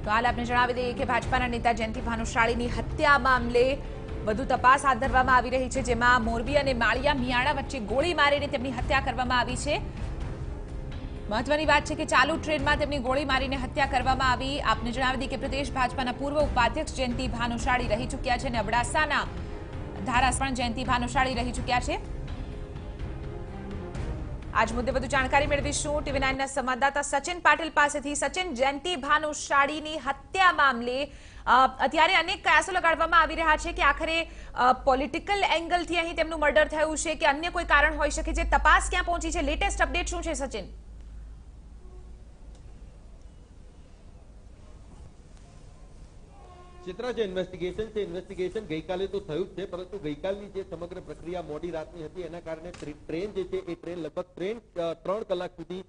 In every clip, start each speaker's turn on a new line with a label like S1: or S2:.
S1: તો હાલ આપને જણાવી દઈએ કે ભાજપાના નેતા જયંતિ ભાનુશાળીની હત્યા મામલે વધુ તપાસ હાથ ધરવામાં આવી રહી છે, જેમાં મોરબી અને માળિયા મિયાણા વચ્ચે ગોળી મારીને તેમની હત્યા કરવામાં આવી છે। મહત્વની વાત છે કે ચાલુ ટ્રેનમાં તેમની ગોળી મારીને હત્યા કરવામાં આવી। આપને જણાવી દઈએ કે પ્રદેશ ભાજપાના પૂર્વ ઉપાધ્યક્ષ જયંતિ ભાનુશાળી રહી ચૂક્યા છે અને અબડાસાના ધારાસભ્ય પણ જયંતિ ભાનુશાળી રહી ચૂક્યા છે। આજ મુદ્દે વધુ જાણકારી મેળવીશું ટીવી9ના સંવાદદાતા સચિન પાટીલ પાસેથી। સચિન, જયંતિ ભાનુશાળીની હત્યા મામલે અત્યારે અનેક કયાસો લગાડવામાં આવી રહ્યા છે કે આખરે પોલિટિકલ એંગલથી અહીં તેમનું મર્ડર થયું છે કે અન્ય કોઈ કારણ હોઈ શકે છે। તપાસ ક્યાં પહોંચી છે? લેટેસ્ટ અપડેટ શું છે સચિન?
S2: ચિત્રા, જે ઇન્વેસ્ટિગેશન છે, ઇન્વેસ્ટિગેશન ગઈકાલે તો થયું જ છે, પરંતુ ગઈકાલની જે સમગ્ર પ્રક્રિયા મોડી રાતની હતી એના કારણે ટ્રેન જે છે એ ટ્રેન લગભગ 3 કલાક સુધી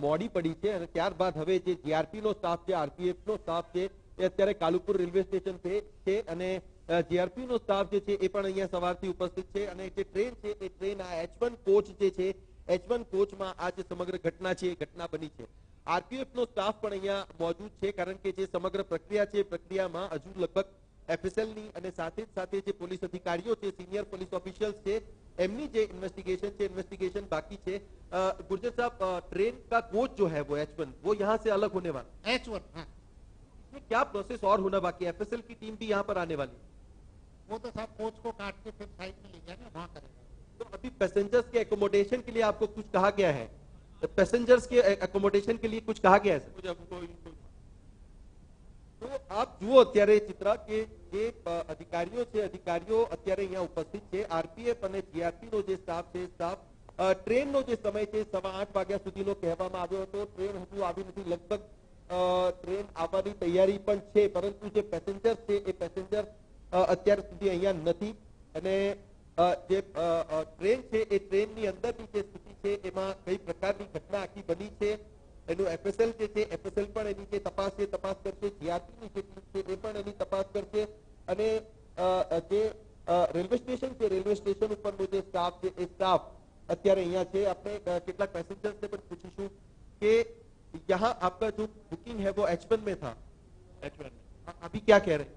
S2: મોડી પડી છે અને ત્યારબાદ હવે જે જીઆરપી નો સ્ટાફ છે, આરપીએફ નો સ્ટાફ છે એ અત્યારે કાલુપુર રેલવે સ્ટેશન છે અને જીઆરપી નો સ્ટાફ જે છે એ પણ અહીંયા સવારથી ઉપસ્થિત છે અને જે ટ્રેન છે એ ટ્રેન આ H1 કોચ જે છે, H1 કોચમાં આ જે સમગ્ર ઘટના છે એ ઘટના બની છે। આરપીએફ નો સ્ટાફ પણ અહીંયા મોજૂદ છે, કારણ કે જે સમગ્ર પ્રક્રિયા છે પ્રક્રિયામાં હજુ લગભગ એફએસએલ ની અને સાથે જ સાથે જે પોલીસ અધિકારીઓ છે, સિનિયર પોલીસ ઓફિशियल्स છે, एमनी जे इन्वेस्टिगेशन से इन्वेस्टिगेशन बाकी है। गुर्जर साहब, ट्रेन का कोच जो है वो H1 वो यहाँ से अलग होने वाला
S3: H1, हाँ।
S2: इसमें क्या प्रोसेस और होना बाकी है? एफएसएल की टीम भी यहाँ पर आने वाली है।
S3: वो तो साहब कोच को काट के फिर साइड में ले जाना, वहाँ करेगा।
S2: तो अभी पैसेंजर्स के एकोमोडेशन के लिए आपको कुछ कहा गया है? पैसेंजर्स के एकोमोडेशन के लिए कुछ कहा गया है? तो आप जुओ અત્યારે ચિત્ર કે જે અધિકારીઓ છે, અધિકારીઓ અત્યારે અહીંયા ઉપસ્થિત છે। આરપીએફ અને જીઆરપી નો જે સ્ટાફ છે, સ્ટાફ ટ્રેનનો જે સમય છે 8:15 વાગ્યા સુધીનો કહેવામાં આવ્યો હતો। ટ્રેન હજુ આવી નથી, લગભગ ટ્રેન આવવાની તૈયારી પણ છે, પરંતુ જે પેસેન્જર છે એ પેસેન્જર અત્યાર સુધી અહીંયા નથી અને જે ટ્રેન છે એ ટ્રેનની અંદરની જે સ્થિતિ છે એમાં કઈ પ્રકારની ઘટના આખી બની છે એનું એફએસએલ જે છે એફએસએલ પણ એની જે તપાસ છે તપાસ કરશે, જીઆરપી ની જે ટીમ છે એ પણ એની તપાસ કરશે અને જે રેલવે સ્ટેશન છે, રેલવે સ્ટેશન ઉપરનો જે સ્ટાફ છે એ સ્ટાફ અત્યારે અહીંયા છે। આપણે કેટલાક पैसेंजर्स से પણ પૂછીશું કે यहाँ आपका जो बुकिंग है वो H1 में था। H1 में अभी क्या कह रहे हैं?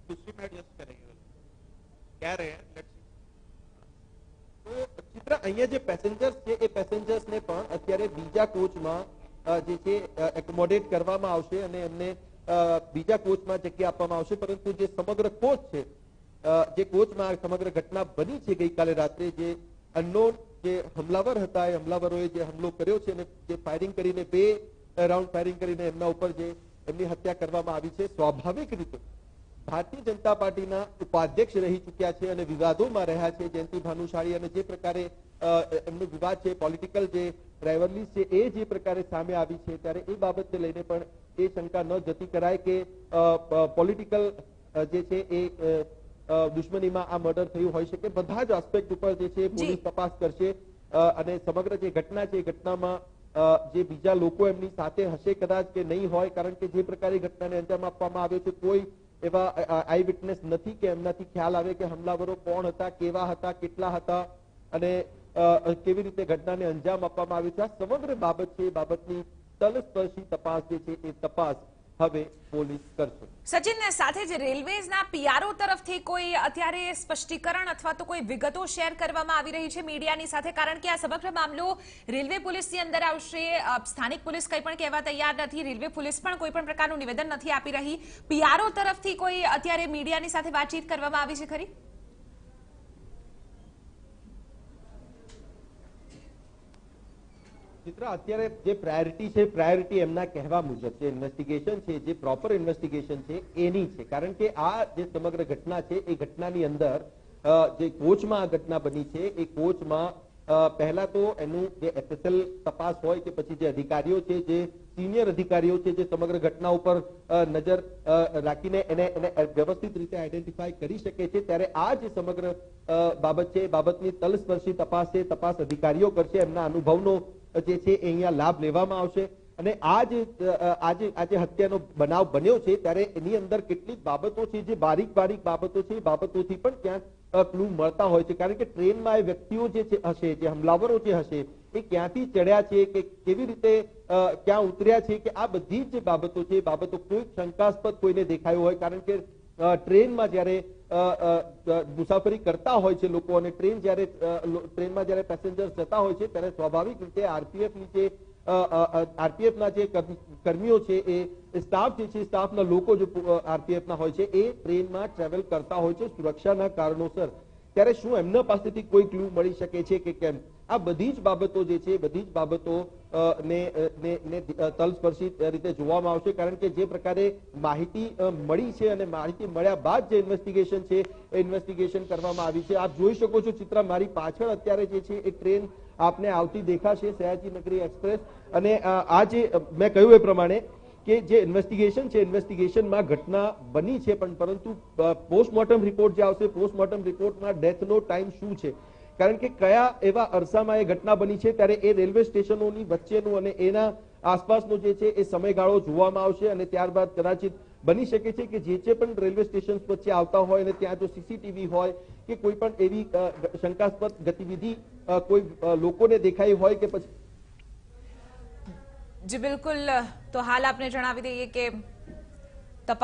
S2: दूसरी में एडजस्ट करेंगे कह रहे हैं। तो चित्र અહીંયા જે પેસેન્જર્સ છે એ પેસેન્જર્સ ને પણ અત્યારે બીજા કોચમાં જે છે એકોમોડેટ કરવામાં આવશે અને એમને બીજા કોચમાં જગ્યા આપવામાં આવશે, પરંતુ જે સમગ્ર કોચ છે, જે કોચમાં સમગ્ર ઘટના બની છે ગઈકાલે રાત્રે, જે અનનોન જે હમલાવર હતા એ હમલાવરોએ જે હુમલો કર્યો છે અને જે ફાયરિંગ કરીને 2 રાઉન્ડ ફાયરિંગ કરીને એમના ઉપર જે એમની હત્યા કરવામાં આવી છે। સ્વાભાવિક રીતે ભારતીય જનતા પાર્ટીના ઉપાધ્યક્ષ રહી ચૂક્યા છે અને વિવાદોમાં રહ્યા છે જયંતિ ભાનુશાળી અને જે પ્રકારે એમનો વિવાદ છે, પોલિટિકલ જે રાઇવલરી છે એ જે પ્રકારે સામે આવી છે, ત્યારે એ બાબતને લઈને પણ એ શંકા ન જતી કરાય કે પોલિટિકલ જે છે એ દુશ્મનીમાં આ મર્ડર થયું હોઈ શકે। બધા જ આસ્પેક્ટ ઉપર જે છે પોલીસ તપાસ કરશે અને સમગ્ર જે ઘટના છે એ ઘટનામાં જે બીજા લોકો એમની સાથે હશે કદાચ કે નહીં હોય, કારણ કે જે પ્રકારે ઘટનાને અંજામ આપવામાં આવ્યો છે કોઈ એવા આઈ વિટનેસ નથી કે એમનાથી ખ્યાલ આવે કે હમલાવરો કોણ હતા, કેવા હતા, કેટલા હતા અને કેવી રીતે ઘટનાને અંજામ આપવામાં આવ્યો છે। આ સમગ્ર બાબત છે, બાબતની તલસ્પર્શી તપાસ જે છે એ તપાસ હવે પોલીસ કરશે।
S1: સચિન, સાથે જ રેલવેઝના પીઆરઓ તરફથી કોઈ અત્યારે સ્પષ્ટીકરણ અથવા તો કોઈ વિગતો શેર કરવામાં આવી રહી છે મીડિયાની સાથે? કારણ કે આ સમગ્ર મામલો રેલવે પોલીસની અંદર આવશે, સ્થાનિક પોલીસ કંઈ પણ કહેવા તૈયાર નથી, રેલવે પોલીસ પણ કોઈ પણ પ્રકારનું નિવેદન નથી આપી રહી। પીઆરઓ તરફથી કોઈ અત્યારે મીડિયાની સાથે વાતચીત કરવામાં આવી છે ખરી?
S2: અત્યારે જે પ્રાયોરિટી છે, પ્રાયોરિટી એમના કહેવા મુજબ જે ઇન્વેસ્ટિગેશન છે, જે પ્રોપર ઇન્વેસ્ટિગેશન છે એની છે, કારણ કે આ જે સમગ્ર ઘટના છે એ ઘટનાની અંદર જે કોચમાં આ ઘટના બની છે એ કોચમાં પહેલા તો એનું જે એફએસએલ તપાસ હોય કે પછી જે અધિકારીઓ છે, જે સિનિયર અધિકારીઓ છે, જે સમગ્ર ઘટના ઉપર નજર રાખીને એને વ્યવસ્થિત રીતે આઈડેન્ટિફાઈ કરી શકે છે, ત્યારે આ જે સમગ્ર બાબત છે એ બાબતની તલસ્પર્શી તપાસ છે, તપાસ અધિકારીઓ કરશે, એમના અનુભવનો જે છે એ અહીંયા લાભ લેવામાં આવશે અને આજે હત્યાનો બનાવ બન્યો છે ત્યારે એની અંદર કેટલીક બાબતો છે, જે બારીક બાબતો છે, બાબતોથી પણ ક્યાંક ક્લુ મળતા હોય છે, કારણ કે ટ્રેનમાં એ વ્યક્તિઓ જે હશે, જે હમલાવરો જે હશે એ ક્યાંથી ચડ્યા છે કે કેવી રીતે ક્યાં ઉતર્યા છે કે આ બધી જ બાબતો છે, બાબતો કોઈ શંકાસ્પદ કોઈને દેખાયું હોય, કારણ કે ટ્રેનમાં જ્યારે મુસાફરી કરતા હોય છે લોકો અને ટ્રેનમાં જ્યારે પેસેન્જર્સ જતા હોય છે ત્યારે સ્વાભાવિક રીતે આરપીએફના જે કર્મીઓ છે એ સ્ટાફ જે છે, સ્ટાફના લોકો જો આરપીએફના હોય છે એ ટ્રેનમાં ટ્રાવેલ કરતા હોય છે સુરક્ષાના કારણોસર. ત્યારે શું એમના પાસેથી કોઈ ક્લુ મળી શકે છે કે કેમ? આ બધી જ બાબતો જે છે, બધી જ બાબતો ને તલસ્પર્શી રીતે જોવામાં આવશે, કારણ કે જે પ્રકારે માહિતી મળી છે અને માહિતી મળ્યા બાદ જે ઇન્વેસ્ટિગેશન છે એ ઇન્વેસ્ટિગેશન કરવામાં આવી છે. આપ જોઈ શકો છો ચિત્ર મારી પાછળ અત્યારે જે છે એ ટ્રેન આપને આવતી દેખાશે, સયાજી નગરી એક્સપ્રેસ. અને આ જે મેં કહ્યું એ પ્રમાણે કે જે ઇન્વેસ્ટિગેશન છે, ઇન્વેસ્ટિગેશનમાં ઘટના બની છે, પરંતુ પોસ્ટમોર્ટમ રિપોર્ટ જે આવશે, પોસ્ટમોર્ટમ રિપોર્ટમાં ડેથનો ટાઈમ શું છે, કારણ કે કયા એવા અરસામાં એ ઘટના બની છે, ત્યારે એ રેલવે સ્ટેશનોની વચ્ચેનું અને એના આસપાસનો જે છે એ સમયગાળો જોવામાં આવશે. અને ત્યારબાદ કદાચિત બની શકે છે કે જે પણ રેલવે સ્ટેશન વચ્ચે આવતા હોય અને ત્યાં જો સીસીટીવી હોય કે કોઈ પણ એવી શંકાસ્પદ ગતિવિધિ કોઈ લોકોને દેખાઈ હોય કે પછી.
S1: જી બિલકુલ, તો હાલ આપને જણાવી દઈએ કે તપાસ